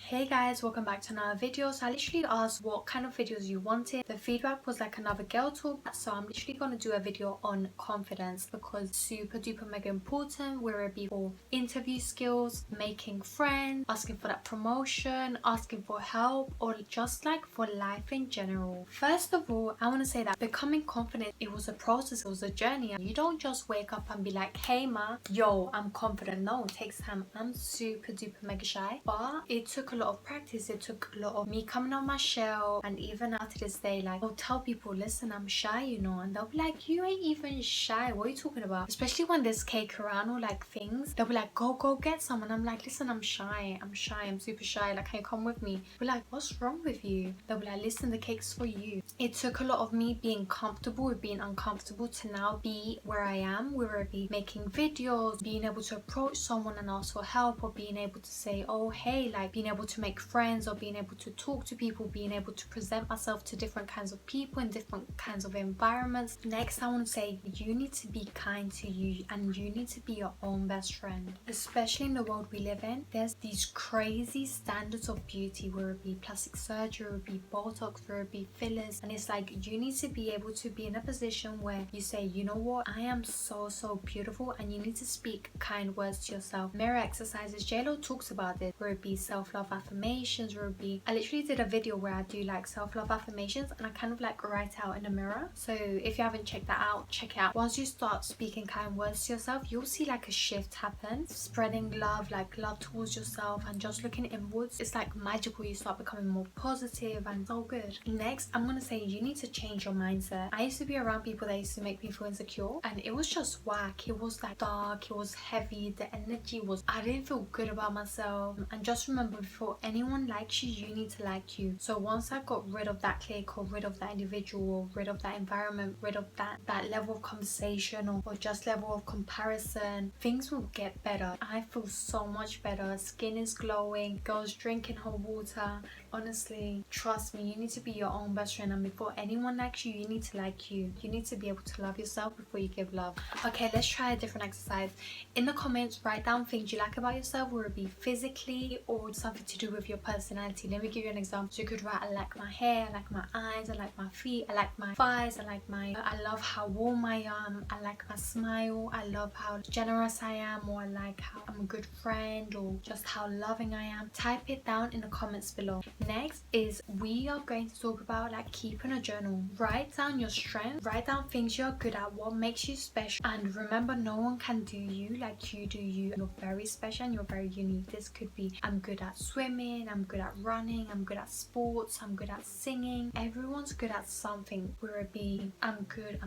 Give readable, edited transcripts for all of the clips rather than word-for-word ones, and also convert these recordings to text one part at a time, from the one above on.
Hey guys, welcome back to another video. So I literally asked what kind of videos you wanted. The feedback was like another girl talk, so I'm literally going to do a video on confidence because super duper mega important, whether it be for interview skills, making friends, asking for that promotion, asking for help, or just like for life in general. First of all, I want to say that becoming confident, it was a process, it was a journey. You don't just wake up and be like, hey ma, yo, I'm confident. No, it takes time. I'm super duper mega shy, but it took a lot of practice. It took a lot of me coming out my shell, and even now to this day, like I'll tell people, listen, I'm shy, you know, and they'll be like, you ain't even shy, what are you talking about? Especially when there's cake around or like things, they'll be like, go get some, and I'm like, listen, I'm shy, I'm super shy, like, can you come with me? Be like, what's wrong with you? They'll be like, listen, the cake's for you. It took a lot of me being comfortable with being uncomfortable to now be where I am, whether it be making videos, being able to approach someone and ask for help, or being able to say, oh hey, like being able to make friends, or being able to talk to people, being able to present myself to different kinds of people in different kinds of environments. Next, I want to say you need to be kind to you, and you need to be your own best friend. Especially in the world we live in, there's these crazy standards of beauty, whether it be plastic surgery, whether it be Botox, whether it be fillers, and it's like you need to be able to be in a position where you say, you know what, I am so beautiful, and you need to speak kind words to yourself. Mirror exercises, JLo talks about this, where it be self-love affirmations, where it be, I literally did a video where I do like self-love affirmations and I kind of like write out in the mirror. So if you haven't checked that out, check it out. Once you start speaking kind words to yourself, you'll see like a shift happen, spreading love, like love towards yourself, and just looking inwards. It's like magical. You start becoming more positive and so good. Next, I'm gonna say you need to change your mindset. I used to be around people that used to make me feel insecure, and it was just whack. It was like dark, it was heavy, the energy was, I didn't feel good about myself. And just remember, before anyone likes you, you need to like you. So once I got rid of that clique, or rid of that individual, or rid of that environment, rid of that level of conversation, or just level of comparison, things will get better. I feel so much better. Skin is glowing, girls drinking her water. Honestly, trust me, you need to be your own best friend, and before anyone likes you, you need to like you. You need to be able to love yourself before you give love. Okay, let's try a different exercise. In the comments, write down things you like about yourself, whether it be physically or something to do with your personality. Let me give you an example. So you could write, I like my hair, I like my eyes, I like my feet, I like my thighs, I love how warm I am, I like my smile, I love how generous I am, or I like how I'm a good friend, or just how loving I am. Type it down in the comments below. Next is we are going to talk about like keeping a journal. Write down your strengths, write down things you're good at, what makes you special, and remember, no one can do you like you do you. You're very special and you're very unique. This could be, I'm good at swimming, I'm good at running, I'm good at sports, I'm good at singing. Everyone's good at something, whether it be I'm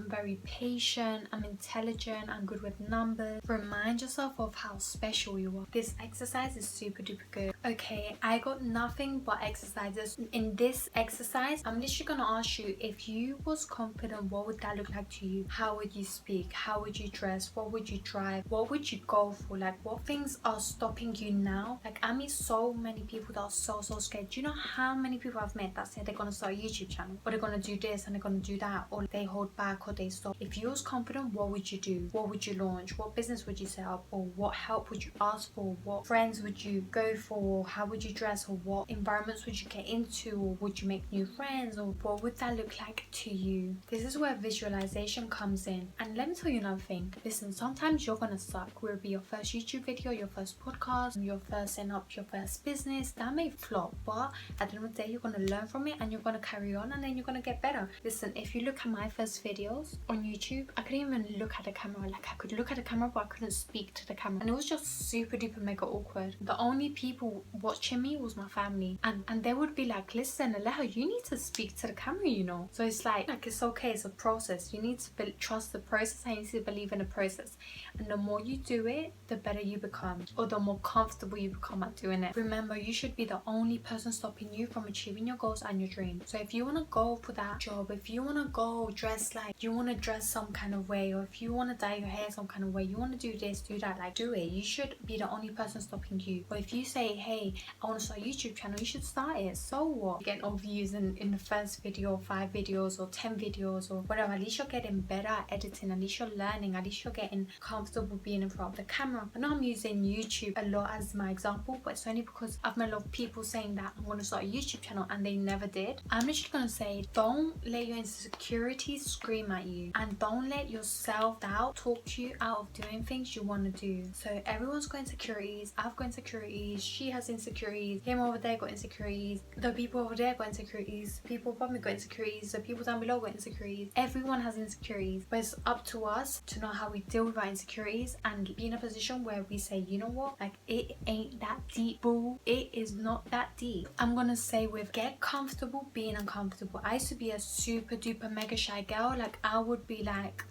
very patient, I'm intelligent, I'm good with numbers. Remind yourself of how special you are. This exercise is super duper good. Okay, I got nothing but exercises. In this exercise, I'm literally gonna ask you, if you was confident, what would that look like to you? How would you speak? How would you dress? What would you drive? What would you go for? Like, what things are stopping you now? Like, I meet so many people that are so scared. Do you know how many people I've met that say they're gonna start a YouTube channel, or they're gonna do this and they're gonna do that, or they hold back, or they stop? If you was confident, what would you do? What would you launch? What business would you set up? Or what help would you ask for? What friends would you go for? How would you dress? Or what environments would you get into? Or would you make new friends? Or what would that look like to you? This is where visualization comes in. And let me tell you another thing. Listen, sometimes you're gonna suck. Will it be your first YouTube video, your first podcast, your first setting up your first business? That may flop, but at the end of the day, you're gonna learn from it, and you're gonna carry on, and then you're gonna get better. Listen, if you look at my first videos on YouTube, I couldn't even look at the camera. Like, I could look at the camera, but I couldn't speak to the camera, and it was just super duper mega awkward. The only people watching me was my family, and they would be like, listen, Aleha, you need to speak to the camera, you know. So it's like it's okay, it's a process. You need to trust the process, and you need to believe in the process, and the more you do it, the better you become, or the more comfortable you become at doing it. Remember, you should be the only person stopping you from achieving your goals and your dreams. So if you want to go for that job, if you want to go dress like you want to dress some kind of way, or if you want to dye your hair some kind of way, you want to do this, do that, like, do it. You should be the only person stopping you. Or if you say, hey, I want to start a YouTube channel, you should start it. So what? You get all views in the first video, 5 videos, or 10 videos, or whatever. At least you're getting better at editing, at least you're learning, at least you're getting comfortable being in front of the camera. I know I'm using YouTube a lot as my example, but it's only because I've I've met a lot of people saying that I'm going to start a YouTube channel and they never did. I'm literally going to say, don't let your insecurities scream at you, and don't let your self-doubt talk you out of doing things you want to do. So everyone's got insecurities. I've got insecurities. She has insecurities. Him over there got insecurities. The people over there got insecurities. People above me got insecurities. The people down below got insecurities. Everyone has insecurities, but it's up to us to know how we deal with our insecurities and be in a position where we say, you know what, like, it ain't that deep, boo. It is not that deep. I'm gonna say with get comfortable being uncomfortable. I used to be a super duper mega shy girl. Like, I would be like,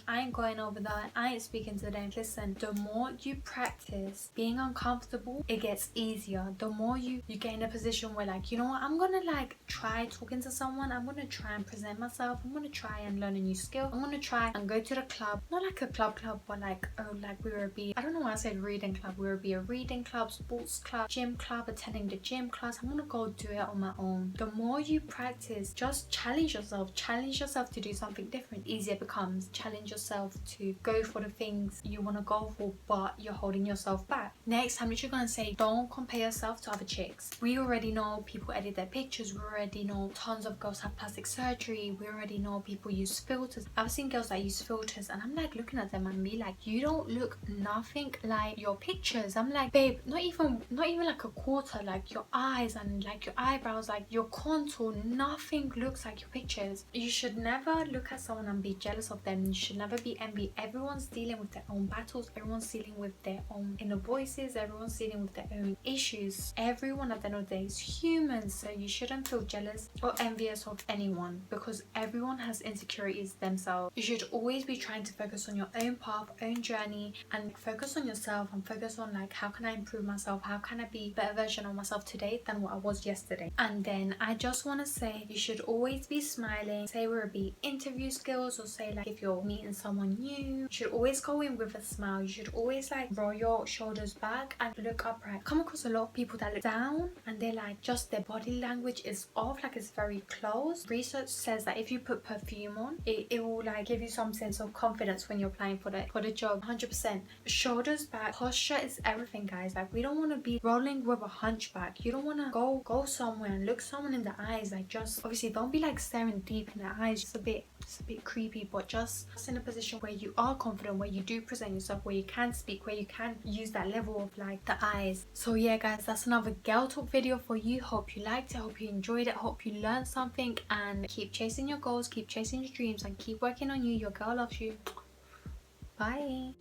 I ain't going over there, I ain't speaking to them. Listen, the more you practice being uncomfortable, it gets easier. The more you get in a position where, like, you know what, I'm gonna like try talking to someone, I'm gonna try and present myself, I'm gonna try and learn a new skill, I'm gonna try and go to the club, not like a club, but like, oh, like we were I don't know why I said reading club. We were a reading club, sports club, gym club, attending the gym class. I'm gonna go do it on my own. The more you practice, just challenge yourself to do something different. Easier it becomes. Challenge yourself to go for the things you want to go for, but you're holding yourself back. Next, I'm literally gonna say, don't compare yourself to other chicks. We already know people edit their pictures. We already know tons of girls have plastic surgery. We already know people use filters. I've seen girls that use filters and I'm like looking at them and be like, you don't look nothing like your pictures. I'm like, babe, not even like a quarter. Like your eyes and like your eyebrows, like your contour, nothing looks like your pictures. You should never look at someone and be jealous of them. You should never be envy. Everyone's dealing with their own battles. Everyone's dealing with their own inner voices. Everyone's dealing with their own issues. Everyone at the end of the day is human, so you shouldn't feel jealous or envious of anyone, because everyone has insecurities themselves. You should always be trying to focus on your own path, own journey, and focus on yourself and focus on, like, how can I improve myself? How can I be a better version of myself today than what I was yesterday? And then I just want to say, you should always be smiling. Say whether it be interview skills or say like if you're meeting someone new, you should always go in with a smile. You should always like roll your shoulders back and look upright. Come across a lot of people that look down and they're like, just their body language is off, like it's very closed. Research says that if you put perfume on, it will like give you some sense of confidence when you're applying for the job. 100%. Shoulders back. Posture is everything, guys. Like, we don't want to be rolling with a hunchback. You don't want to go somewhere and look someone in the eyes. Like, just obviously don't be like staring deep in their eyes. It's a bit creepy, but just in a position where you are confident, where you do present yourself, where you can speak, where you can use that level of like the eyes. So yeah, guys, that's another girl talk video for you. Hope you liked it, hope you enjoyed it, hope you learned something, and keep chasing your goals, keep chasing your dreams, and keep working on you. Your girl loves you. Bye.